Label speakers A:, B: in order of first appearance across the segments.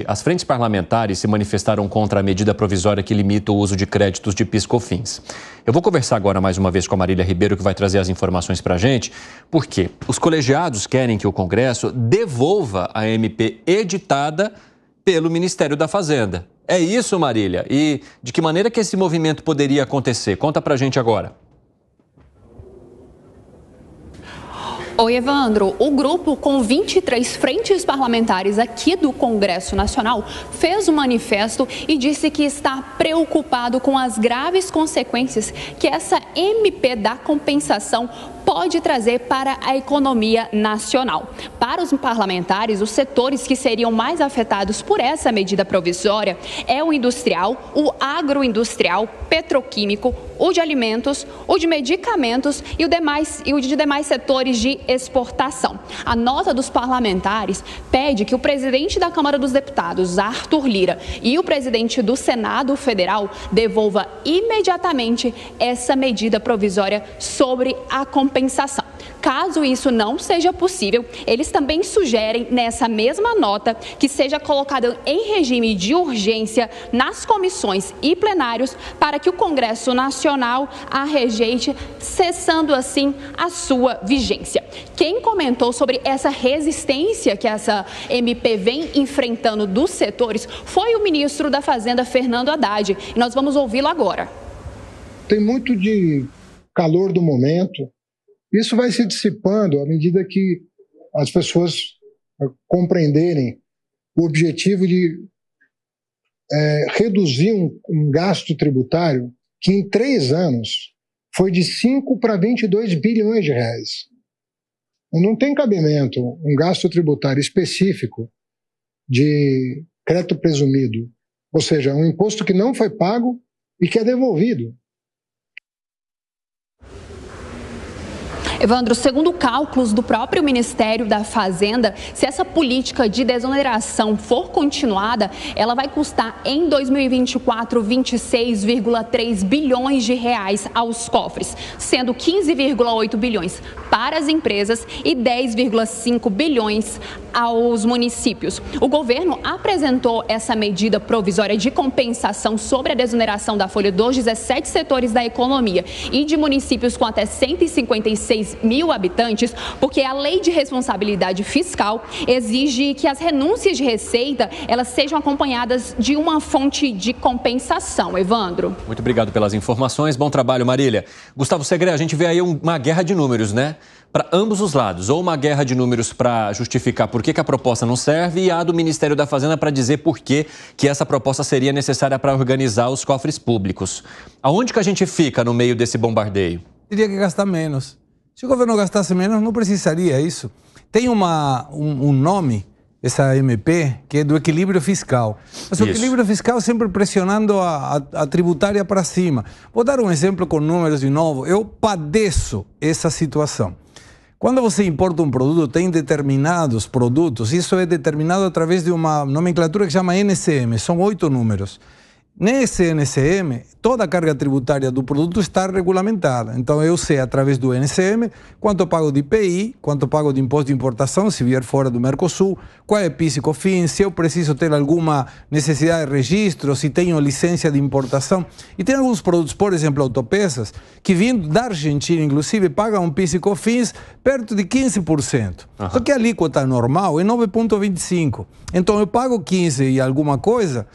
A: As frentes parlamentares se manifestaram contra a medida provisória que limita o uso de créditos de PIS/COFINS. Eu vou conversar agora mais uma vez com a Marília Ribeiro, que vai trazer as informações para a gente, porque os colegiados querem que o Congresso devolva a MP editada pelo Ministério da Fazenda. É isso, Marília? E de que maneira que esse movimento poderia acontecer? Conta para a gente agora.
B: Oi, Evandro. O grupo com 23 frentes parlamentares aqui do Congresso Nacional fez um manifesto e disse que está preocupado com as graves consequências que essa MP da compensação pode trazer para a economia nacional. Para os parlamentares, os setores que seriam mais afetados por essa medida provisória é o industrial, o agroindustrial, petroquímico, o de alimentos, o de medicamentos e o de demais setores de exportação. A nota dos parlamentares pede que o presidente da Câmara dos Deputados, Arthur Lira, e o presidente do Senado Federal devolva imediatamente essa medida provisória sobre a compensação. Caso isso não seja possível, eles também sugerem nessa mesma nota que seja colocado em regime de urgência nas comissões e plenários para que o Congresso Nacional a rejeite, cessando assim a sua vigência. Quem comentou sobre essa resistência que essa MP vem enfrentando dos setores foi o ministro da Fazenda, Fernando Haddad, e nós vamos ouvi-lo agora.
C: Tem muito de calor do momento. Isso vai se dissipando à medida que as pessoas compreenderem o objetivo de reduzir um gasto tributário que em 3 anos foi de 5 para 22 bilhões de reais. Não tem cabimento um gasto tributário específico de crédito presumido, ou seja, um imposto que não foi pago e que é devolvido.
B: Evandro, segundo cálculos do próprio Ministério da Fazenda, se essa política de desoneração for continuada, ela vai custar em 2024 26,3 bilhões de reais aos cofres, sendo 15,8 bilhões para as empresas e 10,5 bilhões aos municípios. O governo apresentou essa medida provisória de compensação sobre a desoneração da folha dos 17 setores da economia e de municípios com até 156 mil habitantes, porque a Lei de Responsabilidade Fiscal exige que as renúncias de receita elas sejam acompanhadas de uma fonte de compensação. Evandro.
A: Muito obrigado pelas informações. Bom trabalho, Marília. Gustavo Segre, a gente vê aí uma guerra de números, né? Para ambos os lados, ou uma guerra de números para justificar por que a proposta não serve e a do Ministério da Fazenda para dizer por que essa proposta seria necessária para organizar os cofres públicos. Aonde que a gente fica no meio desse bombardeio?
D: Teria que gastar menos. Se o governo gastasse menos, não precisaria isso. Tem um nome, essa MP, que é do equilíbrio fiscal. Mas o equilíbrio fiscal sempre pressionando a tributária para cima. Vou dar um exemplo com números de novo. Eu padeço essa situação. Quando você importa um produto, tem determinados produtos, isso é determinado através de uma nomenclatura que chama NCM, são 8 números. Nesse NCM, toda a carga tributária do produto está regulamentada. Então, eu sei, através do NCM, quanto eu pago de IPI, quanto eu pago de imposto de importação, se vier fora do Mercosul, qual é PIS e COFINS, se eu preciso ter alguma necessidade de registro, se tenho licença de importação. E tem alguns produtos, por exemplo, autopeças, que vindo da Argentina, inclusive, pagam PIS e COFINS perto de 15%. Só que a alíquota normal é 9,25%. Então, eu pago 15% e alguma coisa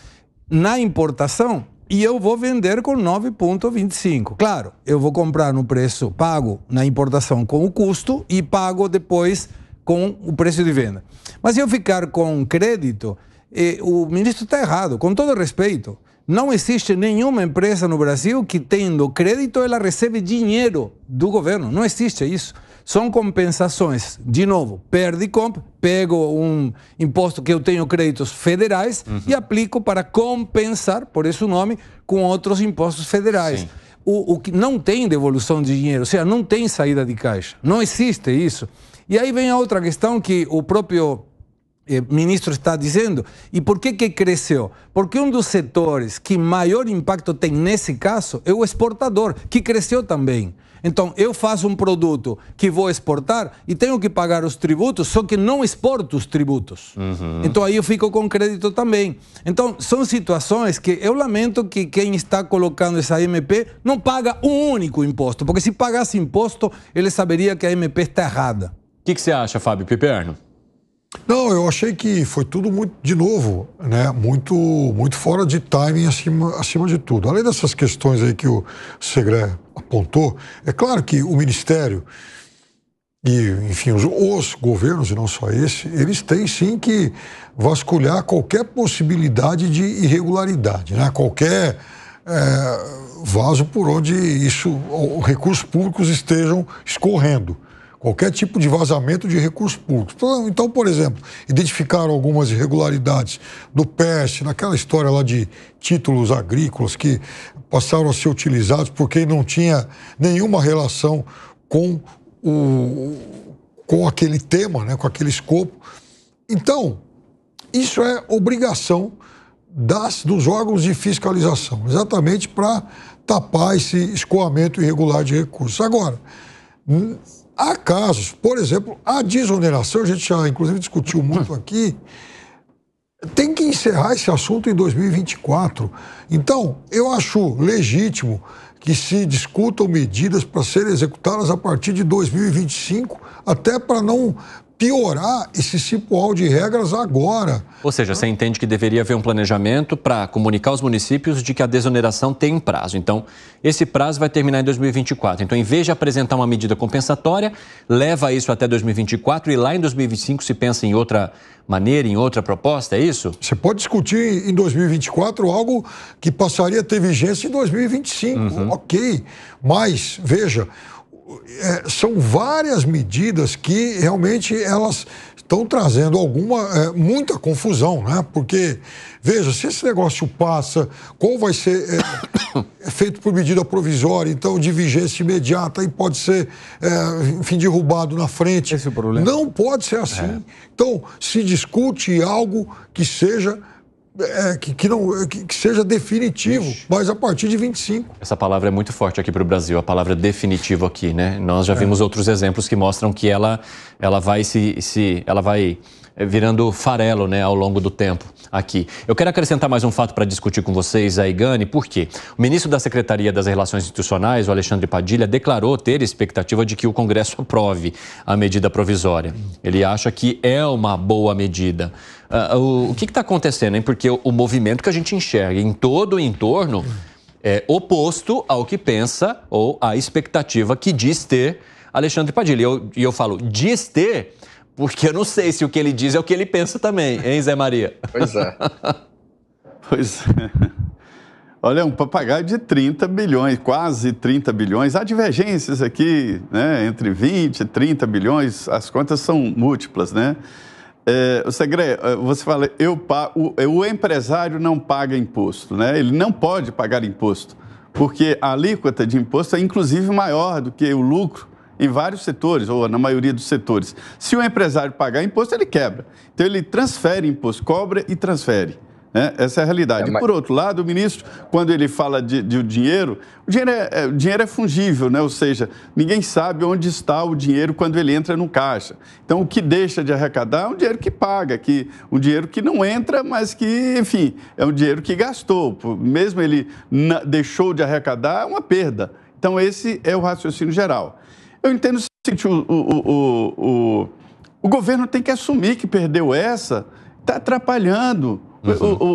D: na importação e eu vou vender com 9,25. Claro, eu vou comprar no preço pago na importação com o custo e pago depois com o preço de venda. Mas se eu ficar com crédito, o ministro está errado, com todo respeito. Não existe nenhuma empresa no Brasil que, tendo crédito, ela recebe dinheiro do governo. Não existe isso. São compensações. De novo, perde e compra, pego um imposto que eu tenho créditos federais e aplico para compensar, por isso o nome, com outros impostos federais. O que não tem devolução de dinheiro, ou seja, não tem saída de caixa. Não existe isso. E aí vem a outra questão que o próprio ministro está dizendo. E por que cresceu? Porque um dos setores que maior impacto tem nesse caso é o exportador, que cresceu também. Então, eu faço um produto que vou exportar e tenho que pagar os tributos, só que não exporto os tributos. Então, aí eu fico com crédito também. Então, são situações que eu lamento que quem está colocando essa MP não paga um único imposto, porque se pagasse imposto, ele saberia que a MP está errada.
A: O que você acha, Fábio Piperno?
E: Não, eu achei que foi tudo muito, de novo, né, muito fora de timing acima de tudo. Além dessas questões aí que o Segré apontou, é claro que o Ministério e, enfim, os governos, e não só esse, eles têm sim que vasculhar qualquer possibilidade de irregularidade, né, qualquer vaso por onde recursos públicos estejam escorrendo. Qualquer tipo de vazamento de recursos públicos. Então, por exemplo, identificaram algumas irregularidades do PES, naquela história lá de títulos agrícolas que passaram a ser utilizados por quem não tinha nenhuma relação com aquele tema, né, com aquele escopo. Então, isso é obrigação dos órgãos de fiscalização, exatamente para tapar esse escoamento irregular de recursos. Agora, há casos, por exemplo, a desoneração, a gente já inclusive discutiu muito aqui, tem que encerrar esse assunto em 2024. Então, eu acho legítimo que se discutam medidas para serem executadas a partir de 2025, até para não piorar esse cipoal de regras agora.
A: Ou seja, você entende que deveria haver um planejamento para comunicar aos municípios de que a desoneração tem um prazo. Então, esse prazo vai terminar em 2024. Então, em vez de apresentar uma medida compensatória, leva isso até 2024 e lá em 2025 se pensa em outra maneira, em outra proposta, é isso?
E: Você pode discutir em 2024 algo que passaria a ter vigência em 2025, ok. Mas, veja, são várias medidas que realmente elas estão trazendo muita confusão, né? Porque, veja, se esse negócio passa, qual vai ser feito por medida provisória, então de vigência imediata e pode ser, enfim, derrubado na frente.
D: Esse é o problema.
E: Não pode ser assim. Então, se discute algo que seja que seja definitivo, mas a partir de 25.
A: Essa palavra é muito forte aqui para o Brasil, a palavra definitivo aqui, né? Nós já vimos outros exemplos que mostram que ela vai virando farelo, né, ao longo do tempo aqui. Eu quero acrescentar mais um fato para discutir com vocês, Aigane, por quê? O ministro da Secretaria das Relações Institucionais, o Alexandre Padilha, declarou ter expectativa de que o Congresso aprove a medida provisória. Ele acha que é uma boa medida. O que está acontecendo, hein? Porque o movimento que a gente enxerga em todo o entorno é oposto ao que pensa ou à expectativa que diz ter Alexandre Padilha. E eu falo diz ter porque eu não sei se o que ele diz é o que ele pensa também, hein, Zé Maria?
F: Pois é.
G: Pois é. Olha, um papagaio de 30 bilhões, quase 30 bilhões. Há divergências aqui, né, entre 20 e 30 bilhões, as contas são múltiplas, né? O Segré, você fala, o empresário não paga imposto, né? Ele não pode pagar imposto, porque a alíquota de imposto é inclusive maior do que o lucro em vários setores, ou na maioria dos setores. Se o empresário pagar imposto, ele quebra. Então, ele transfere imposto, cobra e transfere. Né? Essa é a realidade. E, por outro lado, o ministro, quando ele fala de dinheiro, o dinheiro é fungível, né? Ou seja, ninguém sabe onde está o dinheiro quando ele entra no caixa. Então, o que deixa de arrecadar é um dinheiro que paga, um dinheiro que não entra, mas que, enfim, é um dinheiro que gastou. Mesmo ele deixou de arrecadar, é uma perda. Então, esse é o raciocínio geral. Eu entendo o seguinte, o governo tem que assumir que perdeu essa, está atrapalhando.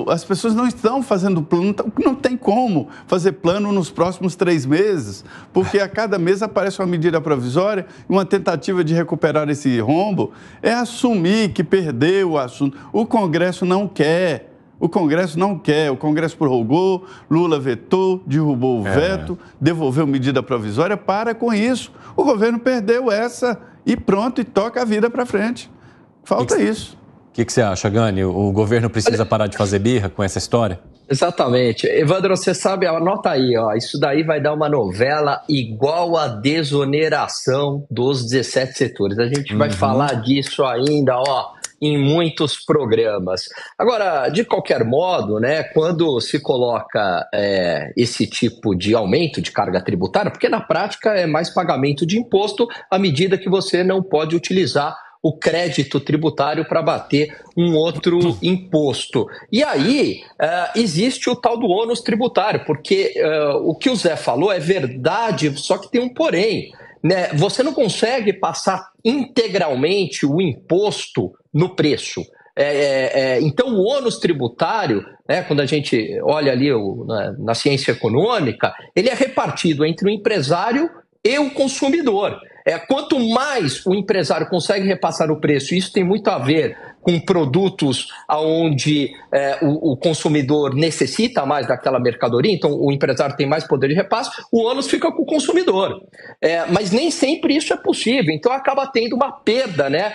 G: As pessoas não estão fazendo plano, não tem como fazer plano nos próximos 3 meses, porque a cada mês aparece uma medida provisória, uma tentativa de recuperar esse rombo, é assumir que perdeu o assunto. O Congresso não quer. O Congresso não quer, o Congresso prorrogou, Lula vetou, derrubou o veto, devolveu medida provisória, para com isso. O governo perdeu essa e pronto, e toca a vida para frente. Falta isso.
A: O que você acha, Gani? O governo precisa parar de fazer birra com essa história?
F: Exatamente. Evandro, você sabe, anota aí, ó, isso daí vai dar uma novela igual a desoneração dos 17 setores. A gente vai falar disso ainda, ó, em muitos programas. Agora, de qualquer modo, né, quando se coloca esse tipo de aumento de carga tributária, porque na prática é mais pagamento de imposto à medida que você não pode utilizar o crédito tributário para bater um outro imposto. E aí existe o tal do ônus tributário, porque o que o Zé falou é verdade, só que tem um porém. Né? Você não consegue passar integralmente o imposto no preço. Então, o ônus tributário, né, quando a gente olha ali na ciência econômica, ele é repartido entre o empresário e o consumidor. Quanto mais o empresário consegue repassar o preço, isso tem muito a ver com produtos onde o consumidor necessita mais daquela mercadoria, então o empresário tem mais poder de repasse, o ônus fica com o consumidor. Mas nem sempre isso é possível, então acaba tendo uma perda, né,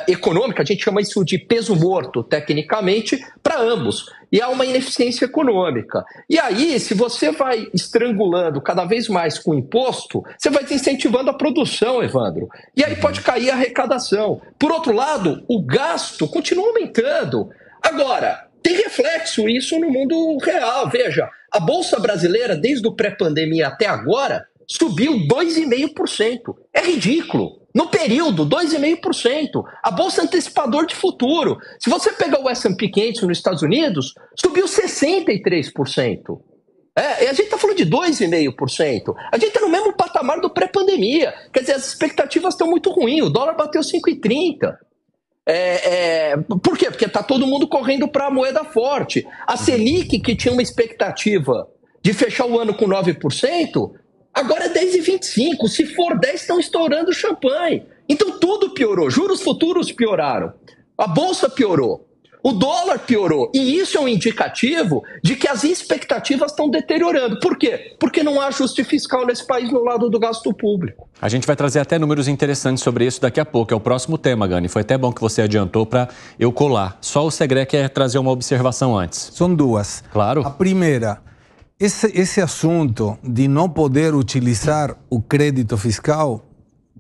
F: econômica, a gente chama isso de peso morto, tecnicamente, para ambos. E há uma ineficiência econômica. E aí, se você vai estrangulando cada vez mais com o imposto, você vai desincentivando a produção, Evandro. E aí pode cair a arrecadação. Por outro lado, o gasto continua aumentando. Agora, tem reflexo isso no mundo real. Veja, a Bolsa Brasileira, desde o pré-pandemia até agora, subiu 2,5%. É ridículo. No período, 2,5%. A Bolsa Antecipador de Futuro. Se você pegar o S&P 500 nos Estados Unidos, subiu 63%. A gente está falando de 2,5%. A gente está no mesmo patamar do pré-pandemia. Quer dizer, as expectativas estão muito ruins. O dólar bateu 5,30. Por quê? Porque está todo mundo correndo para a moeda forte. A Selic, que tinha uma expectativa de fechar o ano com 9%, agora é 10,25. Se for 10, estão estourando champanhe. Então tudo piorou. Juros futuros pioraram. A Bolsa piorou. O dólar piorou. E isso é um indicativo de que as expectativas estão deteriorando. Por quê? Porque não há ajuste fiscal nesse país no lado do gasto público.
A: A gente vai trazer até números interessantes sobre isso daqui a pouco. É o próximo tema, Gani. Foi até bom que você adiantou para eu colar. Só o Segré quer trazer uma observação antes.
D: São duas.
A: Claro.
D: A primeira, esse assunto de não poder utilizar o crédito fiscal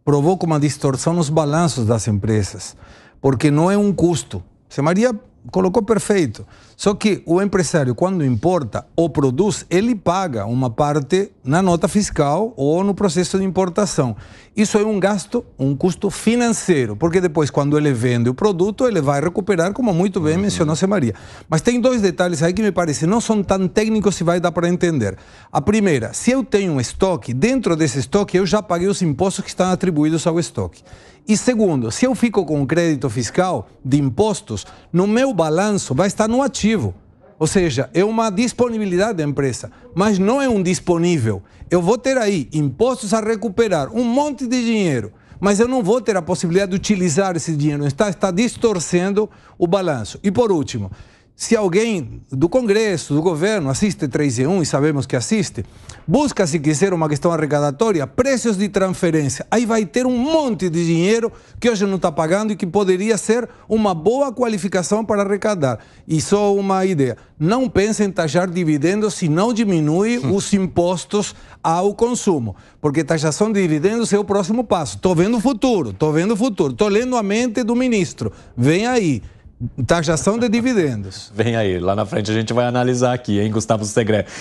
D: provoca uma distorção nos balanços das empresas, porque não é um custo. Você, Maria, colocou perfeito. Só que o empresário, quando importa ou produz, ele paga uma parte na nota fiscal ou no processo de importação. Isso é um gasto, um custo financeiro, porque depois, quando ele vende o produto, ele vai recuperar, como muito bem mencionou Zé Maria. Mas tem dois detalhes aí que me parecem não são tão técnicos se vai dar para entender. A primeira, se eu tenho um estoque, dentro desse estoque eu já paguei os impostos que estão atribuídos ao estoque. E segundo, se eu fico com crédito fiscal de impostos, no meu balanço vai estar no ativo. Ou seja, é uma disponibilidade da empresa, mas não é um disponível. Eu vou ter aí impostos a recuperar, um monte de dinheiro, mas eu não vou ter a possibilidade de utilizar esse dinheiro. Está distorcendo o balanço. E por último, se alguém do Congresso, do governo, assiste 3 em 1, e sabemos que assiste, busca, se quiser, uma questão arrecadatória, preços de transferência. Aí vai ter um monte de dinheiro que hoje não está pagando e que poderia ser uma boa qualificação para arrecadar. E só uma ideia, não pense em taxar dividendos se não diminui os impostos ao consumo, porque taxação de dividendos é o próximo passo. Estou vendo o futuro, estou lendo a mente do ministro. Vem aí. Taxação de dividendos.
A: Vem aí, lá na frente a gente vai analisar aqui, hein, Gustavo Segré.